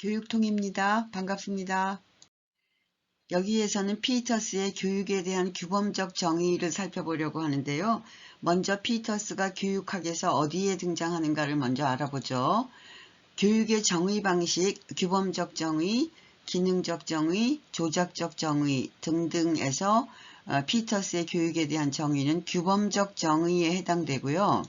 교육통입니다. 반갑습니다. 여기에서는 피터스의 교육에 대한 규범적 정의를 살펴보려고 하는데요. 먼저 피터스가 교육학에서 어디에 등장하는가를 먼저 알아보죠. 교육의 정의 방식, 규범적 정의, 기능적 정의, 조작적 정의 등등에서 피터스의 교육에 대한 정의는 규범적 정의에 해당되고요.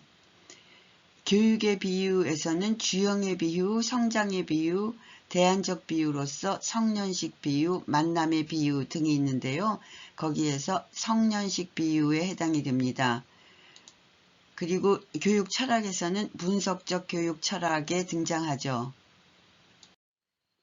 교육의 비유에서는 주형의 비유, 성장의 비유, 대안적 비유로서 성년식 비유, 만남의 비유 등이 있는데요. 거기에서 성년식 비유에 해당이 됩니다. 그리고 교육 철학에서는 분석적 교육 철학에 등장하죠.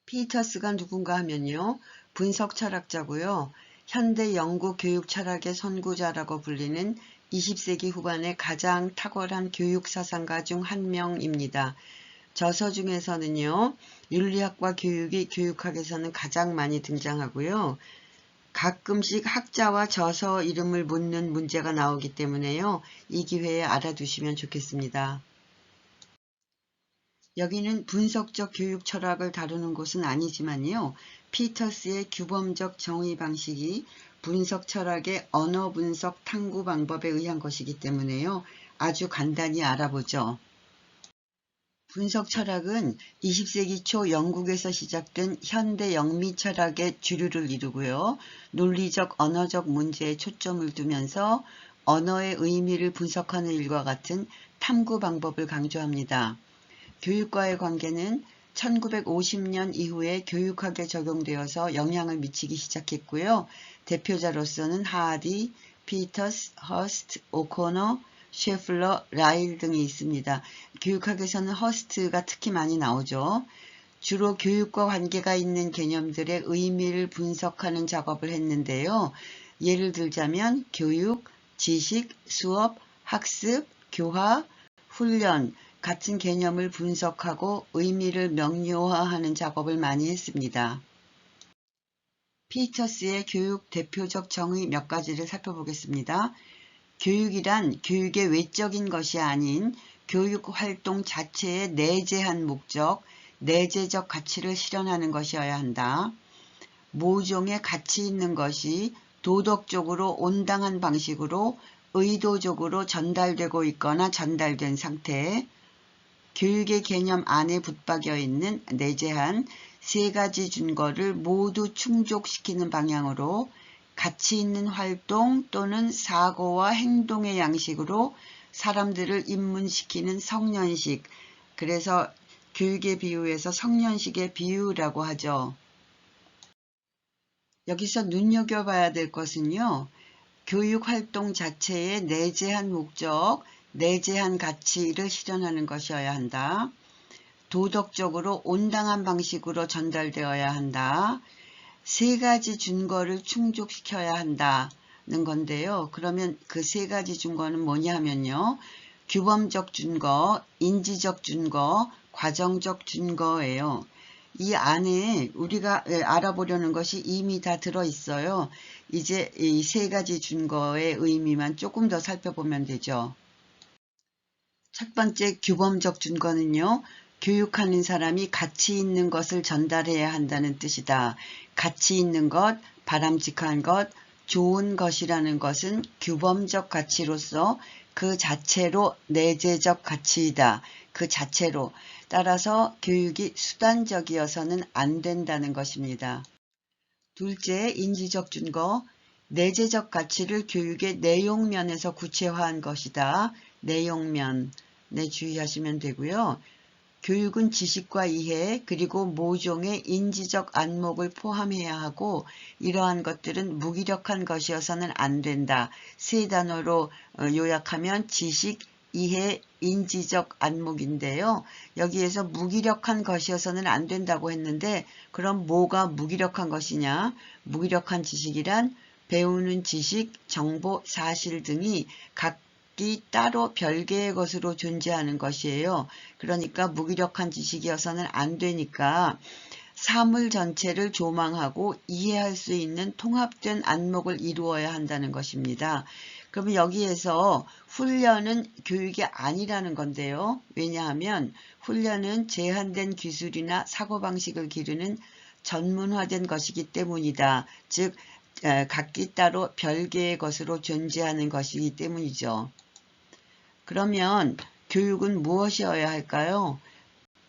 피터스가 누군가 하면요. 분석 철학자고요. 현대 영국 교육 철학의 선구자라고 불리는 20세기 후반의 가장 탁월한 교육 사상가 중 한 명입니다. 저서 중에서는요. 윤리학과 교육이 교육학에서는 가장 많이 등장하고요. 가끔씩 학자와 저서 이름을 묻는 문제가 나오기 때문에요. 이 기회에 알아두시면 좋겠습니다. 여기는 분석적 교육 철학을 다루는 곳은 아니지만요. 피터스의 규범적 정의 방식이 분석 철학의 언어 분석 탐구 방법에 의한 것이기 때문에요. 아주 간단히 알아보죠. 분석 철학은 20세기 초 영국에서 시작된 현대 영미 철학의 주류를 이루고요. 논리적 언어적 문제에 초점을 두면서 언어의 의미를 분석하는 일과 같은 탐구 방법을 강조합니다. 교육과의 관계는 1950년 이후에 교육학에 적용되어서 영향을 미치기 시작했고요. 대표자로서는 하디, 피터스, 허스트, 오코너, 셰플러, 라일 등이 있습니다. 교육학에서는 허스트가 특히 많이 나오죠. 주로 교육과 관계가 있는 개념들의 의미를 분석하는 작업을 했는데요. 예를 들자면 교육, 지식, 수업, 학습, 교화, 훈련 같은 개념을 분석하고 의미를 명료화하는 작업을 많이 했습니다. 피터스의 교육 대표적 정의 몇 가지를 살펴보겠습니다. 교육이란 교육의 외적인 것이 아닌 교육 활동 자체의 내재한 목적, 내재적 가치를 실현하는 것이어야 한다. 모종의 가치 있는 것이 도덕적으로 온당한 방식으로 의도적으로 전달되고 있거나 전달된 상태, 교육의 개념 안에 붙박여 있는 내재한 세 가지 준거를 모두 충족시키는 방향으로 가치 있는 활동 또는 사고와 행동의 양식으로 사람들을 입문시키는 성년식, 그래서 교육의 비유에서 성년식의 비유라고 하죠. 여기서 눈여겨봐야 될 것은요. 교육활동 자체의 내재한 목적, 내재한 가치를 실현하는 것이어야 한다. 도덕적으로 온당한 방식으로 전달되어야 한다. 세 가지 준거를 충족시켜야 한다는 건데요. 그러면 그 세 가지 준거는 뭐냐 하면요. 규범적 준거, 인지적 준거, 과정적 준거예요. 이 안에 우리가 알아보려는 것이 이미 다 들어있어요. 이제 이 세 가지 준거의 의미만 조금 더 살펴보면 되죠. 첫 번째 규범적 준거는요. 교육하는 사람이 가치 있는 것을 전달해야 한다는 뜻이다. 가치 있는 것, 바람직한 것, 좋은 것이라는 것은 규범적 가치로서 그 자체로 내재적 가치이다. 그 자체로. 따라서 교육이 수단적이어서는 안 된다는 것입니다. 둘째, 인지적 준거. 내재적 가치를 교육의 내용면에서 구체화한 것이다. 내용면에 주의하시면 되고요. 교육은 지식과 이해 그리고 모종의 인지적 안목을 포함해야 하고 이러한 것들은 무기력한 것이어서는 안 된다. 세 단어로 요약하면 지식, 이해, 인지적 안목인데요. 여기에서 무기력한 것이어서는 안 된다고 했는데 그럼 뭐가 무기력한 것이냐? 무기력한 지식이란 배우는 지식, 정보, 사실 등이 각기 따로 별개의 것으로 존재하는 것이에요. 그러니까 무기력한 지식이어서는 안 되니까 사물 전체를 조망하고 이해할 수 있는 통합된 안목을 이루어야 한다는 것입니다. 그러면 여기에서 훈련은 교육이 아니라는 건데요. 왜냐하면 훈련은 제한된 기술이나 사고방식을 기르는 전문화된 것이기 때문이다. 즉 각기 따로 별개의 것으로 존재하는 것이기 때문이죠. 그러면 교육은 무엇이어야 할까요?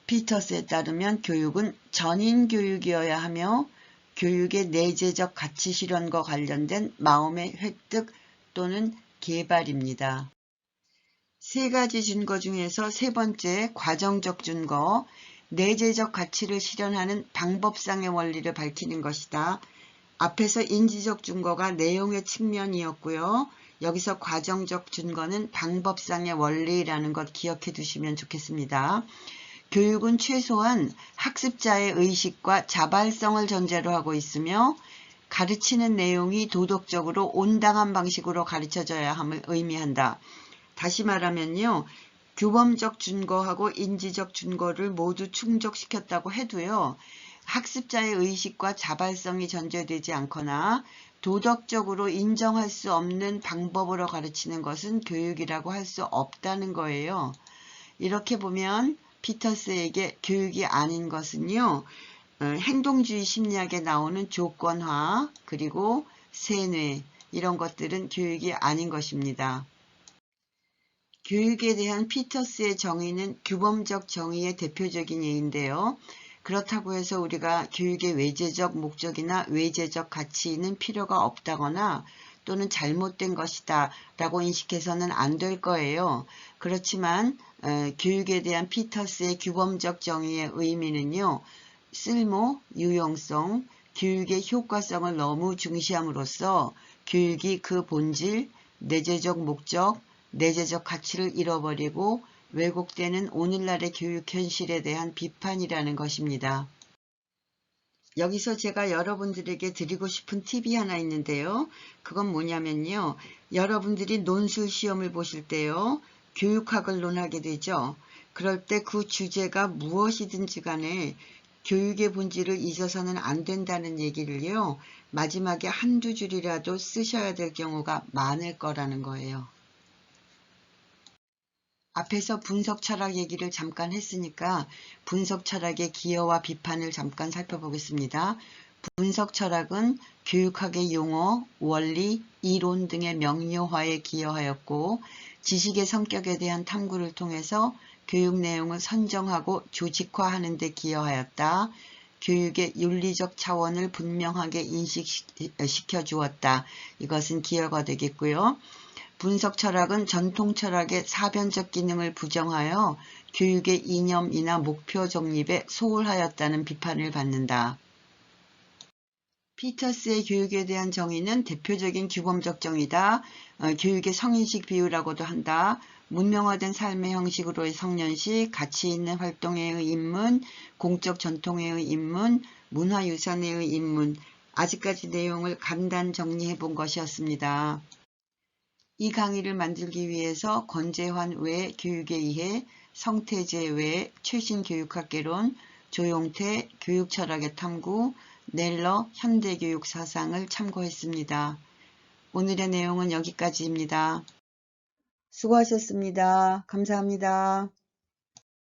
피터스에 따르면 교육은 전인 교육이어야 하며 교육의 내재적 가치 실현과 관련된 마음의 획득 또는 개발입니다. 세 가지 준거 중에서 세 번째 과정적 준거, 내재적 가치를 실현하는 방법상의 원리를 밝히는 것이다. 앞에서 인지적 준거가 내용의 측면이었고요. 여기서 과정적 준거는 방법상의 원리라는 것 기억해 두시면 좋겠습니다. 교육은 최소한 학습자의 의식과 자발성을 전제로 하고 있으며 가르치는 내용이 도덕적으로 온당한 방식으로 가르쳐져야 함을 의미한다. 다시 말하면요. 규범적 준거하고 인지적 준거를 모두 충족시켰다고 해도요. 학습자의 의식과 자발성이 전제되지 않거나 도덕적으로 인정할 수 없는 방법으로 가르치는 것은 교육이라고 할 수 없다는 거예요. 이렇게 보면 피터스에게 교육이 아닌 것은요. 행동주의 심리학에 나오는 조건화 그리고 세뇌 이런 것들은 교육이 아닌 것입니다. 교육에 대한 피터스의 정의는 규범적 정의의 대표적인 예인데요. 그렇다고 해서 우리가 교육의 외재적 목적이나 외재적 가치는 필요가 없다거나 또는 잘못된 것이다 라고 인식해서는 안 될 거예요. 그렇지만 교육에 대한 피터스의 규범적 정의의 의미는요. 쓸모, 유용성, 교육의 효과성을 너무 중시함으로써 교육이 그 본질, 내재적 목적, 내재적 가치를 잃어버리고 왜곡되는 오늘날의 교육 현실에 대한 비판이라는 것입니다. 여기서 제가 여러분들에게 드리고 싶은 팁이 하나 있는데요. 그건 뭐냐면요. 여러분들이 논술 시험을 보실 때요. 교육학을 논하게 되죠. 그럴 때 그 주제가 무엇이든지 간에 교육의 본질을 잊어서는 안 된다는 얘기를요. 마지막에 한두 줄이라도 쓰셔야 될 경우가 많을 거라는 거예요. 앞에서 분석 철학 얘기를 잠깐 했으니까 분석 철학의 기여와 비판을 잠깐 살펴보겠습니다. 분석 철학은 교육학의 용어, 원리, 이론 등의 명료화에 기여하였고 지식의 성격에 대한 탐구를 통해서 교육 내용을 선정하고 조직화하는 데 기여하였다. 교육의 윤리적 차원을 분명하게 인식시켜 주었다. 이것은 기여가 되겠고요. 분석 철학은 전통 철학의 사변적 기능을 부정하여 교육의 이념이나 목표 정립에 소홀하였다는 비판을 받는다. 피터스의 교육에 대한 정의는 대표적인 규범적 정의다. 교육의 성인식 비유라고도 한다. 문명화된 삶의 형식으로의 성년식, 가치 있는 활동의 입문, 공적 전통의 입문, 문화유산의 입문. 아직까지 내용을 간단 정리해 본 것이었습니다. 이 강의를 만들기 위해서 권재환 외 교육에 의해 성태재 외 최신 교육학개론, 조용태 교육철학의 탐구, 넬러 현대교육 사상을 참고했습니다. 오늘의 내용은 여기까지입니다. 수고하셨습니다. 감사합니다.